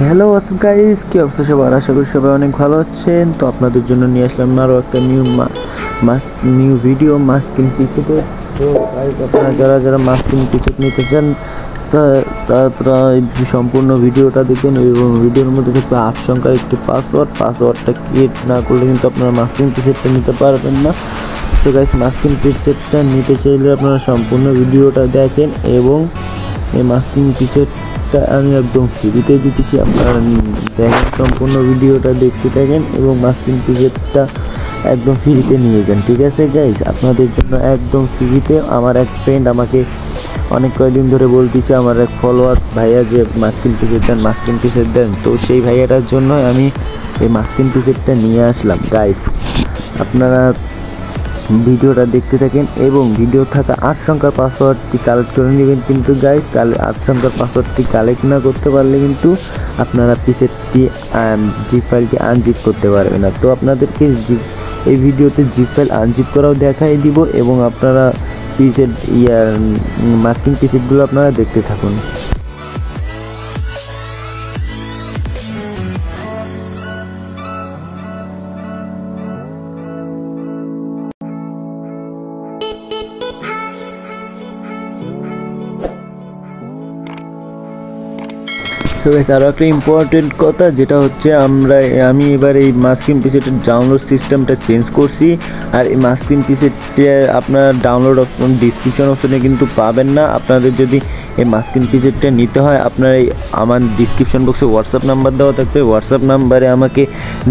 Hello WhatsApp guys, কি অবস্থা সবার? আশা করি সবাই অনেক ভালো আছেন। তো আপনাদের জন্য নিয়ে আসলাম আরও একটা নিউ ভিডিও মাস্কিং পিসেটে। তো গাইস, আপনারা যারা মাস্কিং পিসেট নিতে চান তারা সম্পূর্ণ ভিডিওটা দেখবেন এবং ভিডিওর মধ্যে থাকবে 8 সংখ্যার একটি পাসওয়ার্ডটা ক্রিয়েট না করলে কিন্তু আপনারা মাস্কিং পিসেটটা নিতে পারবেন না। তো গাইস, মাস্কিং পিসেটটা নিতে চাইলে আপনারা সম্পূর্ণ ভিডিওটা দেখেন এবং এই মাস্কিং পিসেটটা আমি একদম ফ্রিতে দিতেছি। আপনারা দেখেন, সম্পূর্ণ ভিডিওটা দেখতে থাকেন এবং মাস্কিং পিসেটটা একদম ফ্রিতে নিয়ে যান। ঠিক আছে গাইস, আপনাদের জন্য একদম ফ্রিতে। আমার এক ফ্রেন্ড আমাকে অনেক কয়েকদিন ধরে বলতেছে, আমার এক ফলোয়ার ভাইয়া, যে মাস্কিং পিসেট দেন। তো সেই ভাইয়াটার জন্য আমি এই মাস্কিং পিসেটটা নিয়ে আসলাম। গাইস, আপনারা ভিডিওটা দেখতে থাকেন এবং ভিডিও থাকা 8 সংখ্যার পাসওয়ার্ডটি কালেক্ট করে নেবেন। কিন্তু গাইস, 8 সংখ্যার পাসওয়ার্ডটি কালেক্ট না করতে পারলে কিন্তু আপনারা পিসেটটি জিপ ফাইলটি আনজিপ করতে পারবেন না। তো আপনাদেরকে এই ভিডিওতে জিপ ফাইল আনজিপ করাও দেখাই দিব এবং আপনারা মাস্কিং পিসেটগুলো আপনারা দেখতে থাকুন। সো গাইস, আরও একটা ইম্পর্টেন্ট কথা, যেটা হচ্ছে আমি এবার এই মাস্কিং পিসেটের ডাউনলোড সিস্টেমটা চেঞ্জ করছি। আর এই মাস্কিং পিসেটে আপনারা ডাউনলোড অপশন ডিসক্রিপশন অপশনে কিন্তু পাবেন না। আপনাদের যদি এই মাস্কিং পিসেটটা নিতে হয়, আপনার আমার ডিসক্রিপশন বক্সে হোয়াটসঅ্যাপ নাম্বার দেওয়া থাকবে। হোয়াটসঅ্যাপ নাম্বারে আমাকে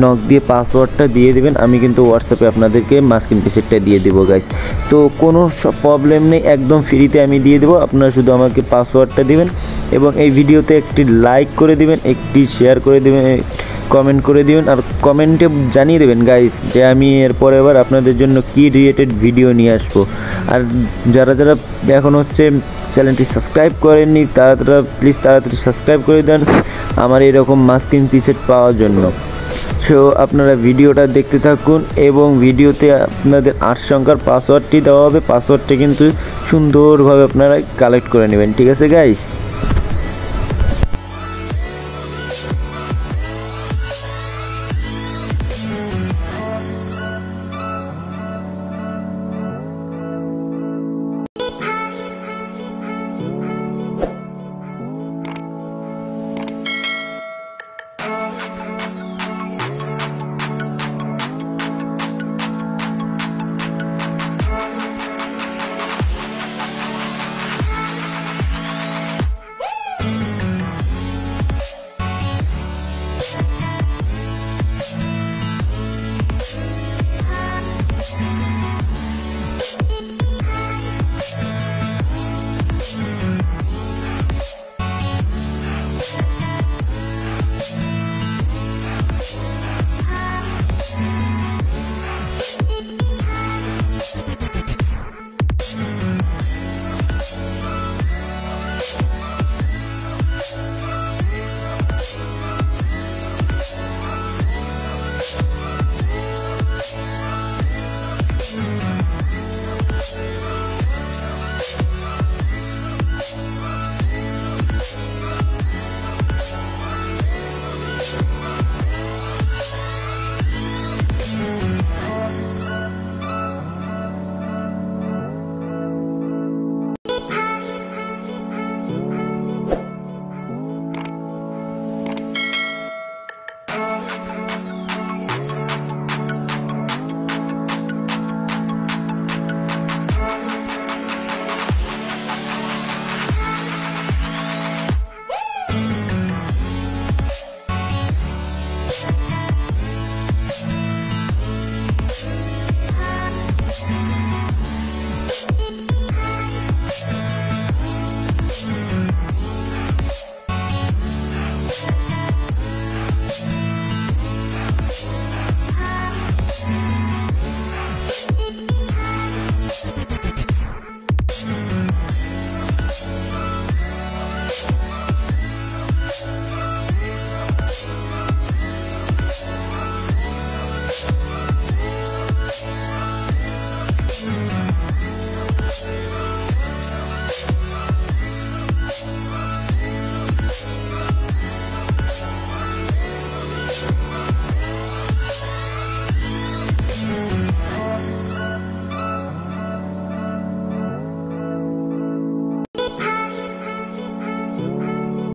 নক দিয়ে পাসওয়ার্ডটা দিয়ে দেবেন। আমি কিন্তু হোয়াটসঅ্যাপে আপনাদেরকে মাস্কিং পিসেটটা দিয়ে দেবো গাইস। তো কোনো প্রবলেম নেই, একদম ফ্রিতে আমি দিয়ে দেবো। আপনারা শুধু আমাকে পাসওয়ার্ডটা দিবেন এবং এই ভিডিওতে একটি লাইক করে দিবেন, একটি শেয়ার করে দিবেন, কমেন্ট করে দিবেন। আর কমেন্টে জানিয়ে দেবেন গাইস যে আমি এরপরে এবার আপনাদের জন্য কি রিলেটেড ভিডিও নিয়ে আসবো। আর যারা এখন হচ্ছে চ্যানেলটি সাবস্ক্রাইব করেননি, তারা প্লিজ তাড়াতাড়ি সাবস্ক্রাইব করে দেন আমার এরকম মাস্কিং পিসেট পাওয়ার জন্য। সো আপনারা ভিডিওটা দেখতে থাকুন এবং ভিডিওতে আপনাদের 8 সংখ্যার পাসওয়ার্ডটি দেওয়া হবে। পাসওয়ার্ডটা কিন্তু সুন্দরভাবে আপনারা কালেক্ট করে নেবেন। ঠিক আছে গাইস?